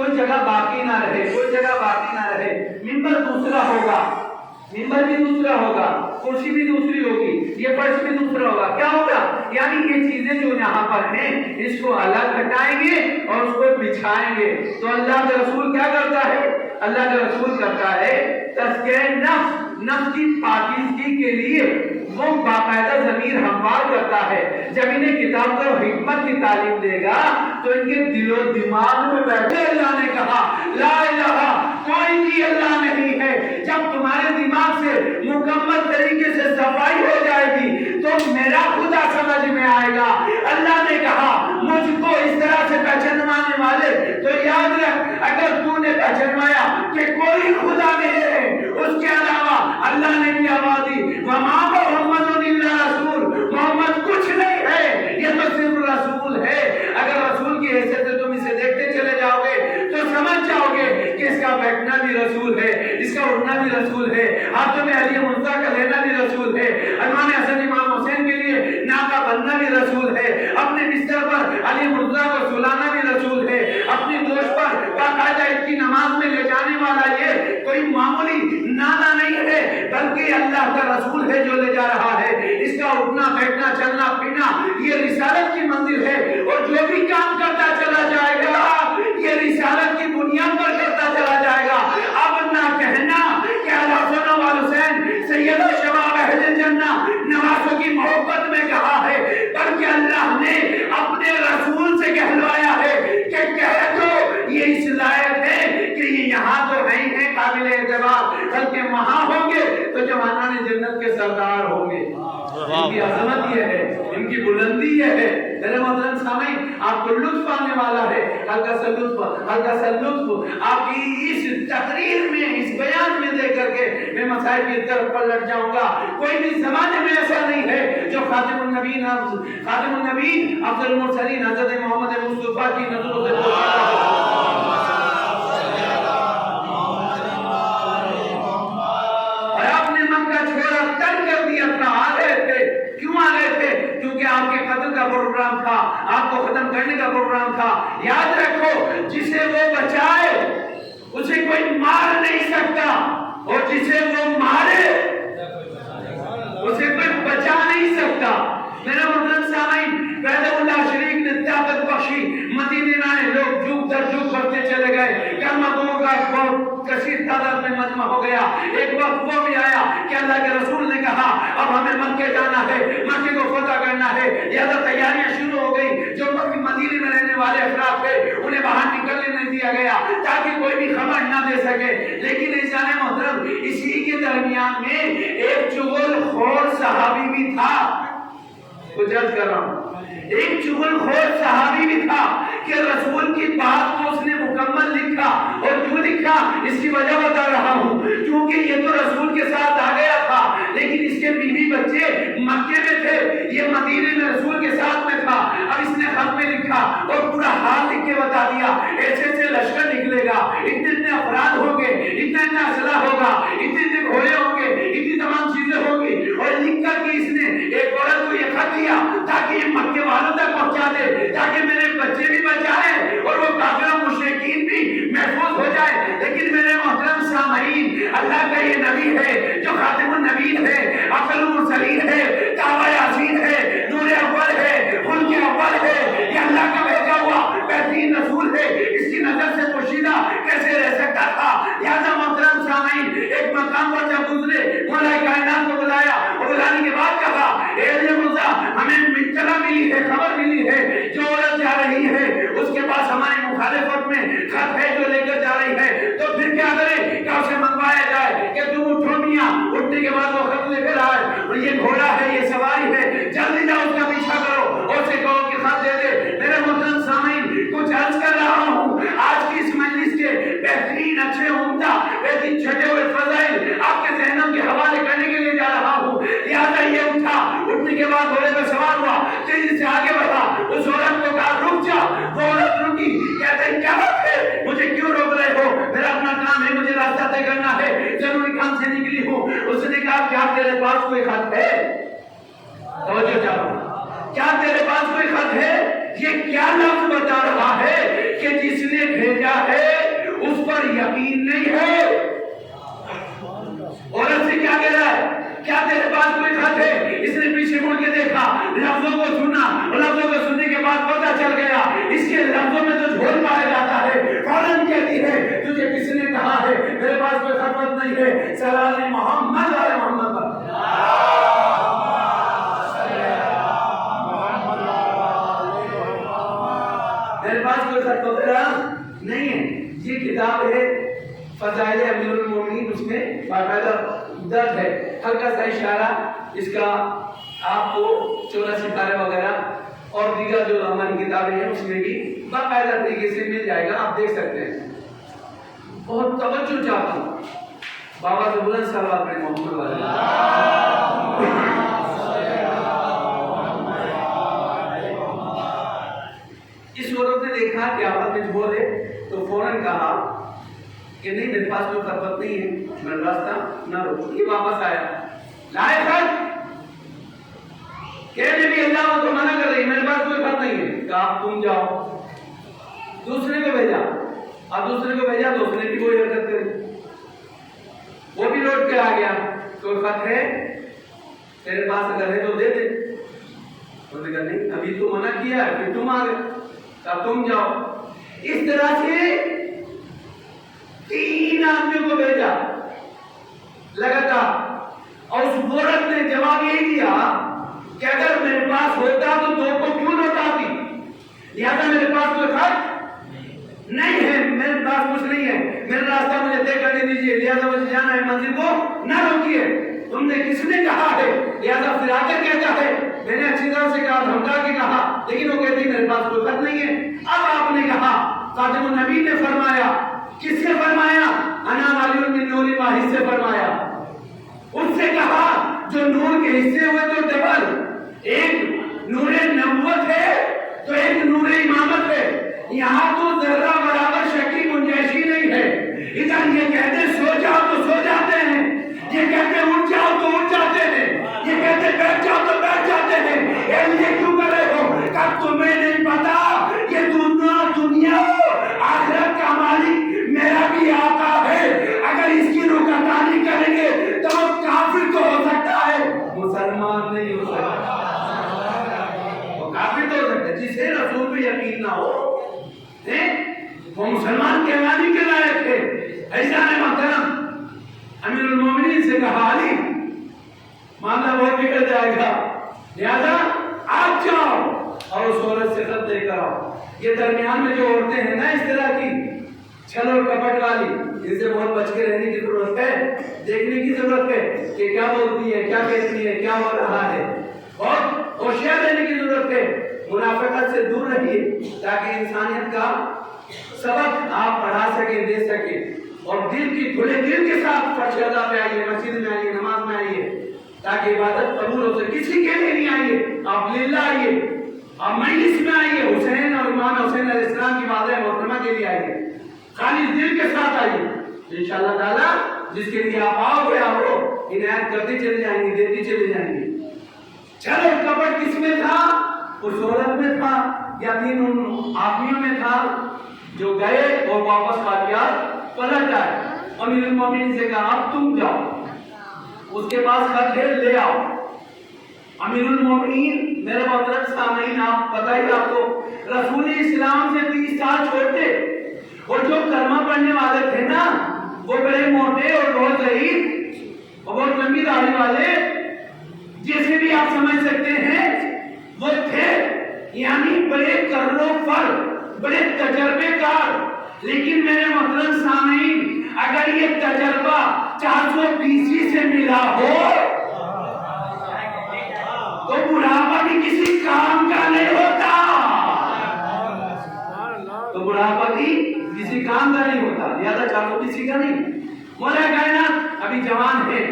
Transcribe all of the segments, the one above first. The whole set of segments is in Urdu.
کوئی جگہ باقی نہ رہے، کوئی جگہ باقی نہ رہے. ممبر دوسرا ہوگا، ممبر بھی دوسرا ہوگا، کرسی بھی دوسری ہوگی، یہ فرش بھی دوسرا ہوگا. کیا ہوگا؟ یعنی یہ چیزیں جو یہاں پر ہیں اس کو الگ ہٹائیں گے اور اس کو بچھائیں گے. تو اللہ کے رسول کیا کرتا ہے؟ اللہ کے رسول کرتا ہے تزکیہ نفس، نفس کی پاکیزگی کے لیے وہ باقاعدہ ضمیر ہموار کرتا ہے. جب انہیں کتاب اور حکمت کی تعلیم دے گا تو ان کے دل و دماغ میں بیٹھے. اللہ نے کہا لا الہ، کوئی بھی اللہ نہیں ہے. جب تمہارے دماغ سے مکمل طریقے سے صفائی ہو جائے گی تو میرا خدا سمجھ میں آئے گا. اللہ نے کہا مجھ کو اس طرح سے پہچانوانے والے تو یاد رکھ، اگر تو نے پہچانوایا کہ کوئی خدا نہیں ہے اس کے علاوہ، اللہ نے بھی آواز دی وما محمد الا رسول، محمد کچھ نہیں ہے، یہ تو صرف رسول ہے. اگر رسول کی حیثیت سے تم اسے دیکھتے چلے جاؤ گے تو سمجھ جاؤ گے کہ اس کا بیٹھنا بھی رسول ہے، اس کا اٹھنا بھی رسول ہے، ہاتھوں میں علی مرزا کا لینا بھی رسول ہے، امام حسن امام حسین کے لیے ناکا بننا بھی رسول ہے، اپنے بستر پر علی مرزا کو سلانا بھی رسول ہے، اپنی دوش پر باقاعدہ اس کی نماز میں لے جانے والا یہ کوئی معمولی نانا نہیں ہے بلکہ اللہ کا رسول ہے جو لے جا رہا ہے. اس کا اٹھنا بیٹھنا چلنا پھرنا یہ رسالت کی منزل ہے، اور جو بھی کام کرتا چلا جائے گا یہ رسالت کی بنیاد پر کرتا چلا جائے گا. اب نہ کہنا کہ الحسن والحسین سید شباب اہل الجنہ نوازوں کی محبت میں کہا ہے، بلکہ اللہ نے اپنے رسول سے کہلوایا ہے کہ کہہ دو یہ اس لائق ہے کہ یہ یہاں تو نہیں ہے قابل اعتبار، بلکہ وہاں ہوں گے تو جوانان جنت کے سردار ہوں گے. ان کی عظمت یہ ہے، ان کی بلندی یہ ہے. میرے محترم سامعین، آپ کو لطف آنے والا ہے، ہلکا سا لطف آپ کی اس تقریر میں، اس بیان میں دے کر کے میں مسائل کی طرف پلٹ جاؤں گا. کوئی بھی زمانے میں ایسا نہیں ہے جو خاتم النبیین افضل المرسلین حضرت محمد مصطفیٰ کی نظروں سے پوشیدہ ہو. آپ کے قتل کا پروگرام تھا، آپ کو ختم کرنے کا پروگرام تھا. یاد رکھو جسے وہ بچائے اسے کوئی مار نہیں سکتا، اور جسے وہ مارے اسے کوئی بچا نہیں سکتا. میرے محترم سامعین، وحدہ اللہ شریف نے طاقت بخشی، مدینے میں لوگ جھوک در جھوک بڑھتے چلے گئے، کلمہ گوؤں کا بہت کثیر تعداد میں مجمع ہو گیا. ایک وقت وہ بھی آیا کہ اللہ کے رسول نے کہا اب ہمیں مکے جانا ہے، مکے کو فتح کرنا ہے. لہذا تیاریاں شروع ہو گئی. جو مدینے میں رہنے والے افراد تھے انہیں باہر نکلنے نہیں دیا گیا تاکہ کوئی بھی خبر نہ دے سکے. لیکن عزیزان محترم، اسی کے درمیان میں ایک چغل خور صحابی بھی تھا. کچھ عرض کر رہا ہوں، ایک چغل خور صحابی بھی تھا کہ رسول کی بات کو اس نے مکمل لکھا. اور کیوں لکھا اس کی وجہ بتا رہا ہوں، کیونکہ یہ تو رسول کے ساتھ آ گیا تھا لیکن اس کے بیوی بچے مکے میں تھے، یہ مدینے میں رسول کے ساتھ میں تھا. اب اس نے خط میں لکھا اور پورا حال لکھ کے بتا دیا ایسے ایسے لشکر نکلے گا، اتنے افراد ہوں گے، اتنا اسلحہ ہوگا، اتنے گھوڑے ہوں گے، اتنی تمام چیزیں ہوں گی. اور لکھ کر کے اس نے ایک عورت کو یہ خط دیا تاکہ یہ مکے والوں تک پہنچا دے، تاکہ میرے بچے بھی بچائے اور وہ کافر مشرکین بھی محفوظ ہو جائے. لیکن میرے محترم سامعین، اللہ کا یہ نبی ہے جو خاتم النبیین ہے، افضل المرسلین ہے، طٰہٰ یاسین ہے، نور اول ہے، خلق اول ہے، یہ اللہ کا بھیجا ہوا بہترین رسول ہے. اس کی نظر سے پوشیدہ کیسے رہ سکتا تھا؟ لہذا محترم سامعین، ایک مقام پر جب گزرے مولا کائنات کو بلایا اور بلانے کے بعد کہا اے علی مرزا، ہمیں اطلاع ملی ہے، خبر ملی ہے جو عورت جا رہی ہے اس کے پاس ہماری مخالفت میں خط ہے جو لے کر جا رہی ہے، تو پھر کیا کرے؟ کیا اسے منگوایا جائے کہ تم اٹھو میاں. اٹھنے کے بعد وہ خط لے کر آئے اور یہ گھوڑا ہے، یہ سواری ہے، جلدی جاؤ اس کا پیچھا کرو اور اسے کہو کہ خط دے دے. میرے محترم سامعین، کچھ عرض کر رہا ہوں، آج کی اس مجلس کے بہترین اچھے عمدہ بہترین چھٹے ہوئے فضائل آپ کے ذہنوں کے حوالے کرنے کے لیے جا رہا ہوں. لہٰذا یہ اٹھا، اٹھنے کے بعد گھوڑے پہ سوار ہوا، تیزی سے آگے بڑھا. اس عورت کو کہا رک جا. وہ عورت رکی. کہتے ہیں کیا بات ہے، مجھے کیوں روک رہے ہو؟ میرا اپنا کام ہے، مجھے راستہ طے کرنا ہے، ضروری کام سے نکلی ہوں. اس نے کہا کیا تیرے پاس کوئی خط ہے؟ توجہ چاہو، کیا تیرے پاس کوئی خط ہے؟ یہ کیا لفظ بتا رہا ہے کہ جس نے بھیجا ہے یقین نہیں ہے. عورت سے کیا کہہ رہا ہے؟ کیا تیرے پاس کوئی خط ہے؟ اس نے پیچھے مڑ کے دیکھا, لفظوں کو سنا, لفظوں کو سننے کے بعد پتہ چل گیا اس کے لفظوں میں تو جھول پایا جاتا ہے. فوراً کہتی ہے تجھے کس نے کہا ہے میرے پاس کوئی خط نہیں ہے؟ سلام محمد علیہ محمد پر. میرے پاس کوئی خط وغیرہ نہیں ہے. یہ کتاب ہے فضائل امیر المومنین, اس میں باقاعدہ درد ہے, ہلکا سا اشارہ اس کا آپ کو 84 پارے وغیرہ اور دیگر جو ہماری کتابیں ہیں اس میں بھی باقاعدہ طریقے سے مل جائے گا, آپ دیکھ سکتے ہیں. بہت توجہ چاہتا ہوں, بابا سے بلند صلوات پڑھیں محمد والے. اس عورت نے دیکھا کہ آپس میں جھول ہے تو فوراً کہا کہ نہیں میرے پاس کوئی خط نہیں ہے, میں راستہ نہ روکوں. یہ واپس آیا, لائے خط, کہنے بھی اللہ وہ تو منع کر رہی میرے پاس کوئی خط نہیں ہے. کہا تم جاؤ. دوسرے کو بھیجا, اب دوسرے کو بھیجا, دوسرے بھی کوئی حرکت کری, وہ بھی لوٹ کے آ گیا. کوئی خط ہے تیرے پاس اگر ہے تو دے دے. انہوں نے کہا نہیں ابھی تو منع کیا ہے, پھر تم آ گئے, اب تم جاؤ. اس طرح سے 3 آدمیوں کو بھیجا لگاتار, اور اس عورت نے جواب یہی دیا کہ اگر میرے پاس ہوتا تو 2 کو کیوں لوٹاتی, لہذا میرے پاس کوئی خط نہیں ہے, میرے پاس کچھ نہیں ہے, میرا راستہ مجھے طے کرنے دیجیے, لہذا مجھے جانا ہے, منزل کو نہ روکیے. تم نے کس نے کہا ہے؟ لہذا پھر آ کر کہتا ہے میں نے اچھی طرح سے کہا, دھمکا کے کہا, لیکن وہ کہتی میرے پاس کوئی خط نہیں ہے. اب آپ نے کہا, خاتم النبی نے فرمایا, کس سے فرمایا؟ انا والی من نور واحد سے فرمایا. اس سے کہا جو نور کے حصے ہوئے تو ڈبل, ایک نور نبوت ہے تو ایک نور امامت ہے. یہاں تو ذرہ برابر شک کی گنجائش ہی نہیں ہے. ادھر یہ کہتے سو جاؤ تو سو جاتے ہیں, یہ کہتے اٹھ جاؤ تو اٹھ جاتے ہیں, یہ کہتے بیٹھ جاؤ تو بیٹھ جاتے ہیں. یہ کیوں کر رہے ہو؟ کب تمہیں نہیں پتا یہ دنیا آخرت کا مالک میرا بھی آقا ہے, اگر اس کی رکعتانی کریں گے تو کافر تو ہو سکتا ہے, مسلمان نہیں ہو سکتا. وہ کافر تو ہو سکتا ہے جسے رسول پہ یقین نہ ہو, وہ مسلمان کہلانے کے لائق ہے. ایسا ہے محترم امیر المومنین سے کہا علی معاملہ بہت بگڑ جائے گا, لہذا آپ جاؤ اور اس عورت سے خط دے کر آؤ. یہ درمیان میں جو عورتیں ہیں نا اس طرح کی چھل اور کپٹ والی, ان سے بہت بچ کے رہنے کی ضرورت ہے, دیکھنے کی ضرورت ہے کہ کیا بولتی ہے, کیا کہتی ہے, کیا ہو رہا ہے, اور ہوشیار رہنے کی ضرورت ہے. منافقت سے دور رہیے تاکہ انسانیت کا سبق آپ پڑھا سکیں, دے سکیں, اور دل کی کھلے دل کے ساتھ فرش ادا پہ آئیے, مسجد میں آئیے, نماز میں آئیے, تاکہ عبادت قبول ہو سکے. کسی کے لیے نہیں آئیے, آپ للہ آئیے, آپ مجلس میں آئیے, حسین اور امام حسین علیہ السلام کی واضح محترمہ کے لیے آئیے, خالص دل کے ساتھ آئیے. انشاءاللہ تعالیٰ جس کے لیے آپ آؤ گے آپ کو عنایت کرتے چلے جائیں گے, دیتے چلے جائیں گے. چلو کپٹ کس میں تھا؟ اس عورت میں تھا یا 3 ان آدمیوں میں تھا جو گئے اور واپس خالیات پلٹ آئے. امیر المومنین سے کہا اب تم جاؤ, اس کے پاس خط ہے لے آؤ. امیر المومنین میرے محترم سامعین, آپ پتہ ہی آپ کو رسول اسلام سے 30 سال چھوٹے, اور جو کلمہ پڑھنے والے تھے نا وہ بڑے موٹے اور بہت ضعیف اور بہت لمبی داڑھی والے, جیسے بھی آپ سمجھ سکتے ہیں وہ تھے, یعنی بڑے کرلو فر, بڑے تجربے کار. لیکن میرے محترم سامعین اگر یہ تجربہ 420 سے ملا ہو تو بڑھاپا بھی کسی کام کا نہیں ہوتا, تو بڑھاپا بھی کسی کام کا نہیں ہوتا, لہذا 420 کا نہیں. مولا کائنات ابھی جوان ہے,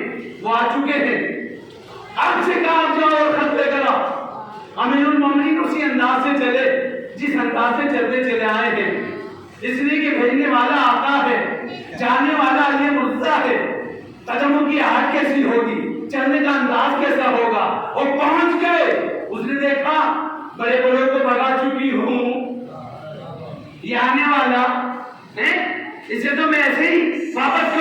وہ آ چکے ہیں, اب سے کام جاؤ اور خط لے کر آؤ. امیر المومنین اسی انداز سے چلے جس انداز سے چلتے چلے آئے ہیں, اس لیے کہ بھیجنے والا آقا ہے, جانے والا علی مرتضیٰ ہے. قدموں کی آہٹ کیسی ہوگی, چلنے کا انداز کیسا ہوگا, اور پہنچ گئے. اس نے دیکھا بڑے بڑوں کو بھگا چکی ہوں, یہ آنے والا ہے, اسے تو میں ایسے ہی واپس